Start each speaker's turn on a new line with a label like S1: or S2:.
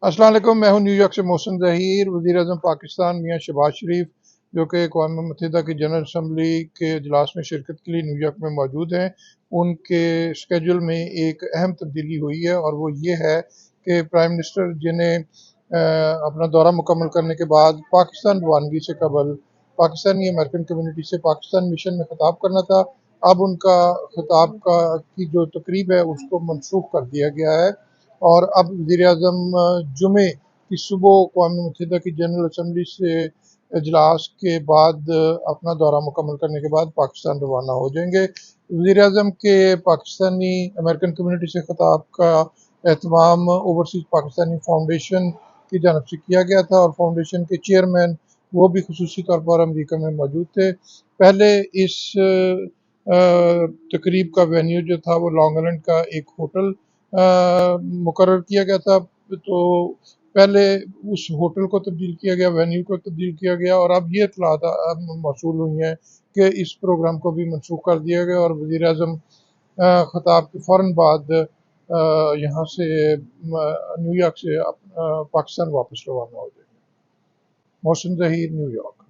S1: अस्सलाम वालेकुम। मैं हूं न्यूयॉर्क से मोहसिन ज़हीर। वज़ीर आज़म पाकिस्तान मियां शहबाज शरीफ जो कि अक़वाम मुत्तहिदा की जनरल असम्बली के इजलास में शिरकत के लिए न्यूयॉर्क में मौजूद हैं, उनके स्केड्यूल में एक अहम तब्दीली हुई है और वो ये है कि प्राइम मिनिस्टर जिन्हें अपना दौरा मुकम्मल करने के बाद पाकिस्तान रवानगी से कबल पाकिस्तानी अमेरिकन कम्यूनिटी से पाकिस्तान मिशन में ख़िताब करना था, अब उनका ख़िताब की जो तकरीब है उसको मनसूख कर दिया गया है और अब वज़ीर-ए-आज़म जुमे की सुबह अक़वाम मुत्तहिदा की जनरल असम्बली से इजलास के बाद अपना दौरा मुकम्मल करने के बाद पाकिस्तान रवाना हो जाएंगे। वज़ीर-ए-आज़म के पाकिस्तानी अमेरिकन कम्यूनिटी से ख़िताब का एहतमाम ओवरसीज़ पाकिस्तानी फाउंडेशन की जानब से किया गया था और फाउंडेशन के चेयरमैन वो भी खुसूसी तौर पर अमेरिका में मौजूद थे। पहले इस तकरीब का वेन्यू जो था वो लॉन्ग आइलैंड का एक होटल मुकर्रर किया गया था, तो पहले उस होटल को तब्दील किया गया, वेन्यू को तब्दील किया गया और अब ये इत्तलात मौसूल हुई हैं कि इस प्रोग्राम को भी मनसूख कर दिया गया और वज़ीर-ए-आज़म ख़िताब के फ़ौरन बाद यहाँ से न्यूयॉर्क से पाकिस्तान वापस रवाना हो जाएंगे। मोहसिन ज़हीर, न्यूयॉर्क।